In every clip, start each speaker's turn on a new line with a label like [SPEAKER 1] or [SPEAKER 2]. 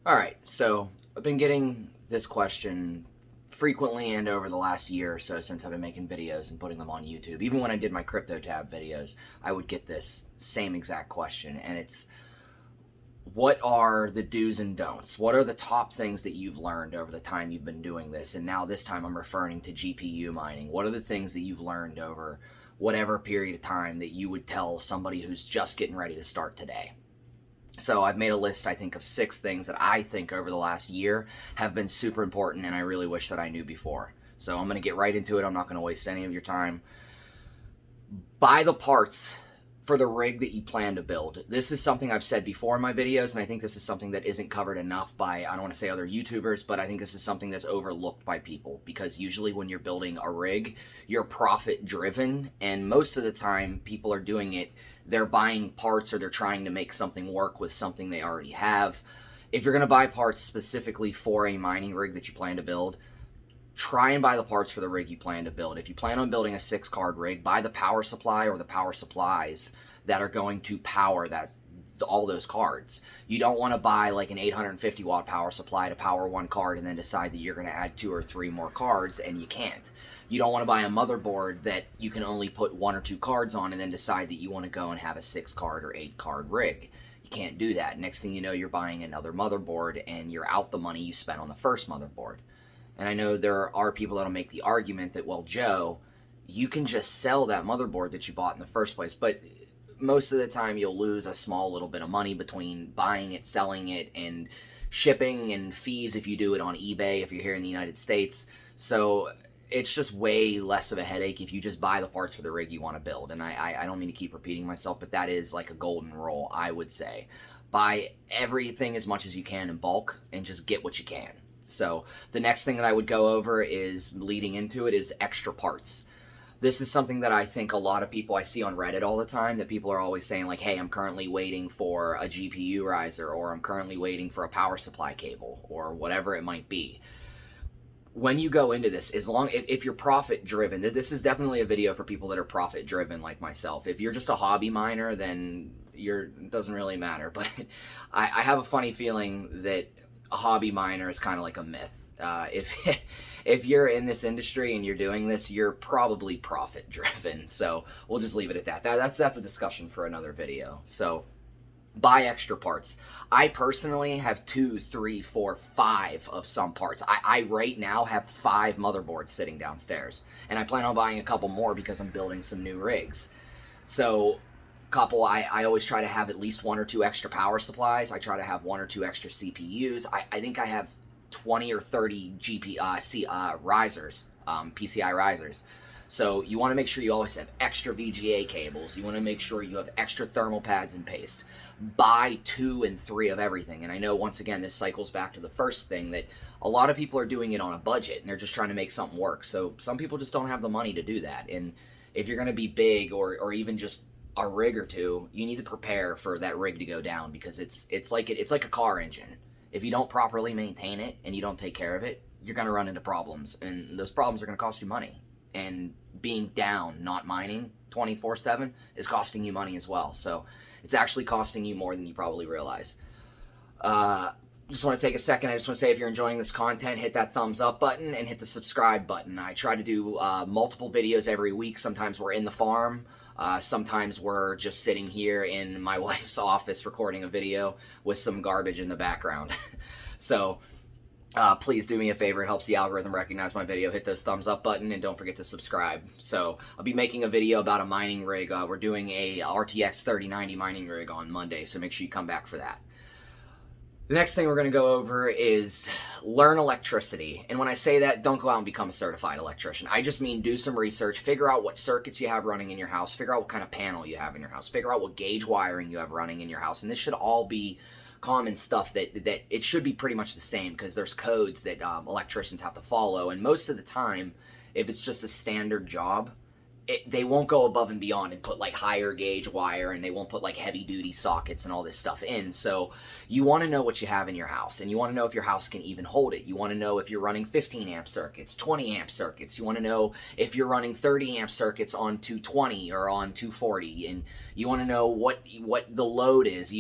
[SPEAKER 1] All right, so I've been getting this question frequently and over the last year or so since I've been making videos and putting them on YouTube. Even when I did my CryptoTab videos, I would get this same exact question, and it's, what are the do's and don'ts? What are the top things that you've learned over the time you've been doing this? And now this time I'm referring to GPU mining. What are the things that you've learned over whatever period of time that you would tell somebody who's just getting ready to start today? So I've made a list, I think, of 6 things that I think over the last year have been super important and I really wish that I knew before. So I'm going to get right into it. I'm not going to waste any of your time. Buy the parts for the rig that you plan to build. This is something I've said before in my videos, and I think this is something that isn't covered enough by, I don't want to say other YouTubers, but I think this is something that's overlooked by people, because usually when you're building a rig, you're profit driven, and most of the time people are doing it, they're buying parts or they're trying to make something work with something they already have. If you're going to buy parts specifically for a mining rig that you plan to build, try and buy the parts for the rig you plan to build. If you plan on building a 6-card rig, buy the power supply or the power supplies that are going to power all those cards. You don't want to buy like an 850 watt power supply to power one card and then decide that you're going to add 2 or 3 more cards, and you can't. You don't want to buy a motherboard that you can only put 1 or 2 cards on and then decide that you want to go and have a 6-card or 8-card rig. You can't do that. Next thing you know, you're buying another motherboard and you're out the money you spent on the first motherboard. And I know there are people that'll make the argument that, well, Joe, you can just sell that motherboard that you bought in the first place. But most of the time you'll lose a small little bit of money between buying it, selling it, and shipping and fees if you do it on eBay if you're here in the United States. So it's just way less of a headache if you just buy the parts for the rig you want to build. And I don't mean to keep repeating myself, but that is like a golden rule, I would say. Buy everything as much as you can in bulk and just get what you can. So the next thing that I would go over is, leading into it, is extra parts. This is something that I think a lot of people, I see on Reddit all the time, that people are always saying like, hey, I'm currently waiting for a GPU riser, or I'm currently waiting for a power supply cable, or whatever it might be. When you go into this, if you're profit driven, this is definitely a video for people that are profit driven like myself. If you're just a hobby miner, then it doesn't really matter. But I have a funny feeling that a hobby miner is kind of like a myth. If you're in this industry and you're doing this, you're probably profit driven. So we'll just leave it at that. That's a discussion for another video. So buy extra parts. I personally have 2, 3, 4, 5 of some parts. I right now have 5 motherboards sitting downstairs, and I plan on buying a couple more because I'm building some new rigs. So I always try to have at least 1 or 2 extra power supplies. I try to have 1 or 2 extra CPUs. I think I have 20 or 30 risers, PCI risers. So you want to make sure you always have extra VGA cables. You want to make sure you have extra thermal pads and paste. Buy 2 and 3 of everything. And I know, once again, this cycles back to the first thing, that a lot of people are doing it on a budget and they're just trying to make something work. So some people just don't have the money to do that. And if you're going to be big, or even just a rig or 2, you need to prepare for that rig to go down, because it's like a car engine. If you don't properly maintain it and you don't take care of it, you're going to run into problems, and those problems are going to cost you money. And being down, not mining 24/7, is costing you money as well. So it's actually costing you more than you probably realize. Just want to take a second. I just want to say, if you're enjoying this content, hit that thumbs up button and hit the subscribe button. I try to do multiple videos every week. Sometimes we're in the farm. Sometimes we're just sitting here in my wife's office recording a video with some garbage in the background. So please do me a favor. It helps the algorithm recognize my video. Hit those thumbs up button, and don't forget to subscribe. So I'll be making a video about a mining rig. We're doing a RTX 3090 mining rig on Monday, so make sure you come back for that. The next thing we're going to go over is learn electricity. And when I say that, don't go out and become a certified electrician. I just mean do some research, figure out what circuits you have running in your house, figure out what kind of panel you have in your house, figure out what gauge wiring you have running in your house. And this should all be common stuff that it should be pretty much the same, because there's codes that electricians have to follow. And most of the time, if it's just a standard job, they won't go above and beyond and put like higher gauge wire, and they won't put like heavy duty sockets and all this stuff in. So you want to know what you have in your house, and you want to know if your house can even hold it. You want to know if you're running 15 amp circuits, 20 amp circuits. You want to know if you're running 30 amp circuits on 220 or on 240, and you want to know what the load is.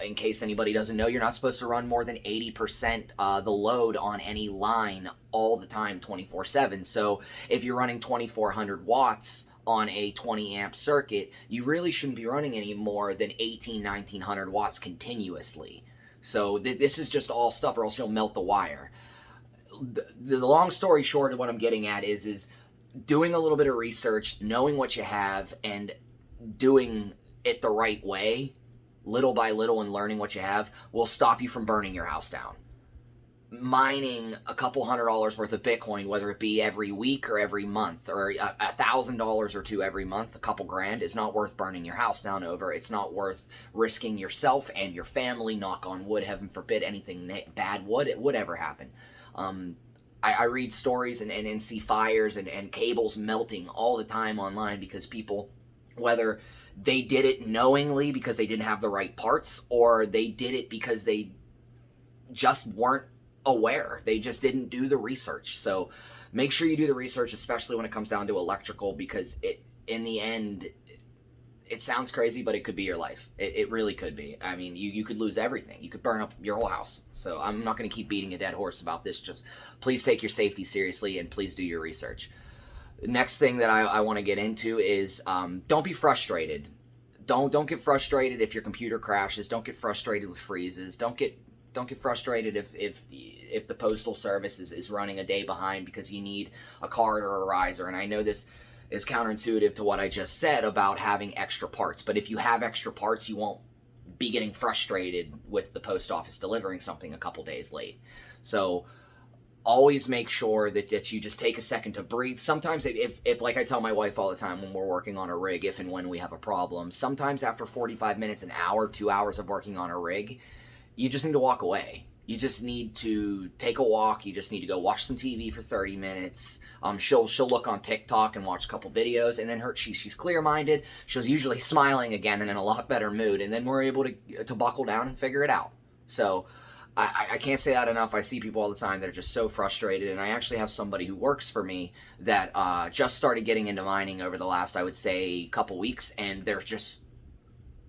[SPEAKER 1] in case anybody doesn't know, you're not supposed to run more than 80% the load on any line all the time, 24/7. So if you're running 2400 watts on a 20 amp circuit, you really shouldn't be running any more than 1900 watts continuously. So this is just all stuff, or else you'll melt the wire. The long story short of what I'm getting at is doing a little bit of research, knowing what you have, and doing it the right way, little by little, and learning what you have will stop you from burning your house down. Mining a couple $100 worth of Bitcoin, whether it be every week or every month, or $1,000 or two every month, a couple grand, is not worth burning your house down over. It's not worth risking yourself and your family, knock on wood, heaven forbid anything bad would ever happen. I read stories and see fires and cables melting all the time online because people, whether they did it knowingly because they didn't have the right parts, or they did it because they just weren't aware. They just didn't do the research. So make sure you do the research, especially when it comes down to electrical, because in the end, it sounds crazy, but it could be your life. It really could be. I mean, you could lose everything. You could burn up your whole house. So I'm not going to keep beating a dead horse about this. Just please take your safety seriously, and please do your research. The next thing that I want to get into is don't be frustrated. Don't get frustrated if your computer crashes. Don't get frustrated with freezes. Don't get frustrated if the postal service is running a day behind because you need a card or a riser. And I know this is counterintuitive to what I just said about having extra parts, but if you have extra parts, you won't be getting frustrated with the post office delivering something a couple days late. So always make sure that you just take a second to breathe. Sometimes if like I tell my wife all the time when we're working on a rig, if and when we have a problem, sometimes after 45 minutes, an hour, 2 hours of working on a rig, you just need to walk away. You just need to take a walk. You just need to go watch some TV for 30 minutes. She'll look on TikTok and watch a couple videos, and then she's clear-minded. She's usually smiling again and in a lot better mood, and then we're able to buckle down and figure it out. So I can't say that enough. I see people all the time that are just so frustrated, and I actually have somebody who works for me that just started getting into mining over the last, I would say, couple weeks, and they're just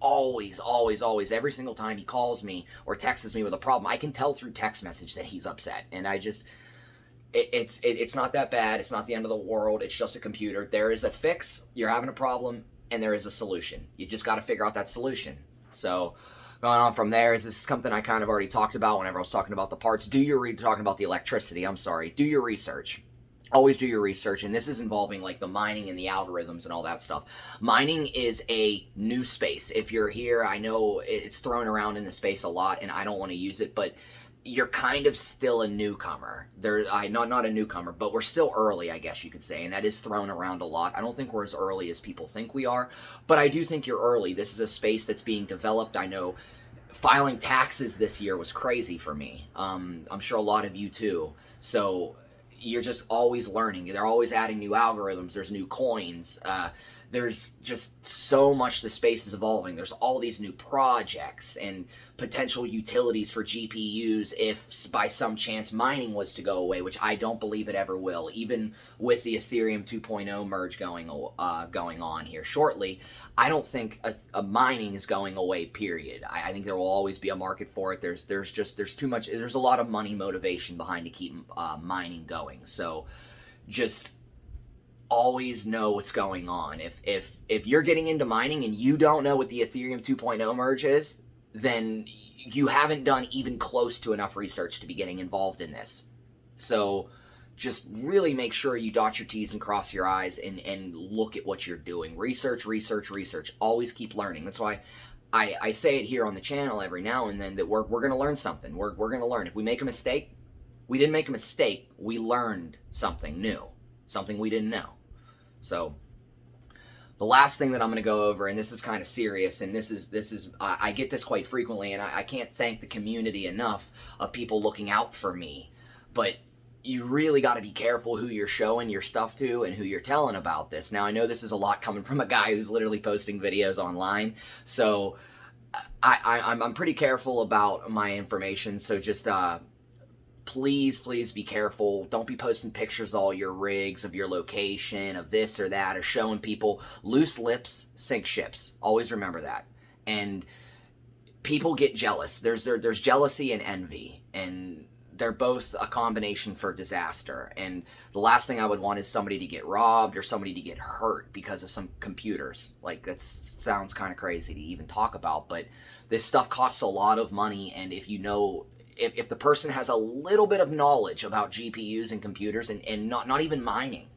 [SPEAKER 1] always, every single time he calls me or texts me with a problem, I can tell through text message that he's upset. And I just, it's not that bad. It's not the end of the world. It's just a computer. There is a fix. You're having a problem, and there is a solution. You just got to figure out that solution. So going on from there is this is something I kind of already talked about whenever I was talking about the parts. Talking about the electricity, I'm sorry. Do your research. Always do your research, and this is involving like the mining and the algorithms and all that stuff. Mining is a new space. If you're here, I know it's thrown around in the space a lot, and I don't want to use it, but you're kind of still a newcomer. Not a newcomer, but we're still early, I guess you could say, and that is thrown around a lot. I don't think we're as early as people think we are, but I do think you're early. This is a space that's being developed. I know filing taxes this year was crazy for me. I'm sure a lot of you too. So you're just always learning. They're always adding new algorithms. There's new coins. There's just so much the space is evolving. There's all these new projects and potential utilities for GPUs if by some chance mining was to go away, which I don't believe it ever will. Even with the Ethereum 2.0 merge going on here shortly, I don't think a mining is going away, period. I think there will always be a market for it. There's too much. There's a lot of money motivation behind to keep mining going. So just always know what's going on. If you're getting into mining and you don't know what the Ethereum 2.0 merge is, then you haven't done even close to enough research to be getting involved in this. So just really make sure you dot your T's and cross your I's and look at what you're doing. Research. Always keep learning. That's why I say it here on the channel every now and then that we're going to learn something. We're going to learn. If we make a mistake, we didn't make a mistake. We learned something new, something we didn't know. So the last thing that I'm going to go over, and this is kind of serious, and this is I get this quite frequently, and I can't thank the community enough of people looking out for me, but you really got to be careful who you're showing your stuff to and who you're telling about this. Now, I know this is a lot coming from a guy who's literally posting videos online, so I'm pretty careful about my information, so just please be careful. Don't be posting pictures of all your rigs, of your location, of this or that, or showing people. Loose lips sink ships. Always remember that. And people get jealous. There's jealousy and envy, and they're both a combination for disaster. And the last thing I would want is somebody to get robbed or somebody to get hurt because of some computers. Like, that sounds kind of crazy to even talk about, but this stuff costs a lot of money. And if you know, if the person has a little bit of knowledge about GPUs and computers and not even mining,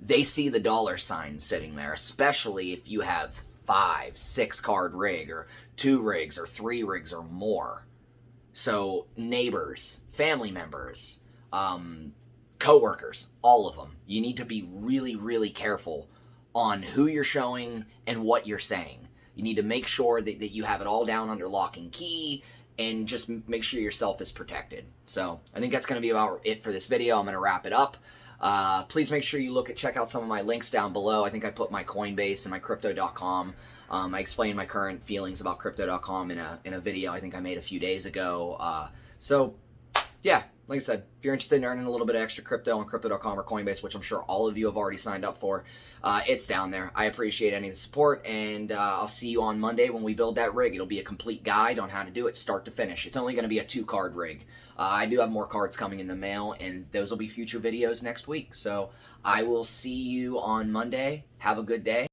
[SPEAKER 1] they see the dollar sign sitting there, especially if you have 5, 6 card rig or 2 rigs or 3 rigs or more. So neighbors, family members, co-workers, all of them, you need to be really, really careful on who you're showing and what you're saying. You need to make sure that you have it all down under lock and key, and just make sure yourself is protected. So I think that's going to be about it for this video. I'm going to wrap it up. Please make sure you check out some of my links down below. I think I put my Coinbase and my Crypto.com. I explained my current feelings about Crypto.com in a video I think I made a few days ago. So yeah, like I said, if you're interested in earning a little bit of extra crypto on Crypto.com or Coinbase, which I'm sure all of you have already signed up for, it's down there. I appreciate any of the support, and I'll see you on Monday when we build that rig. It'll be a complete guide on how to do it start to finish. It's only going to be a 2-card rig. I do have more cards coming in the mail, and those will be future videos next week. So I will see you on Monday. Have a good day.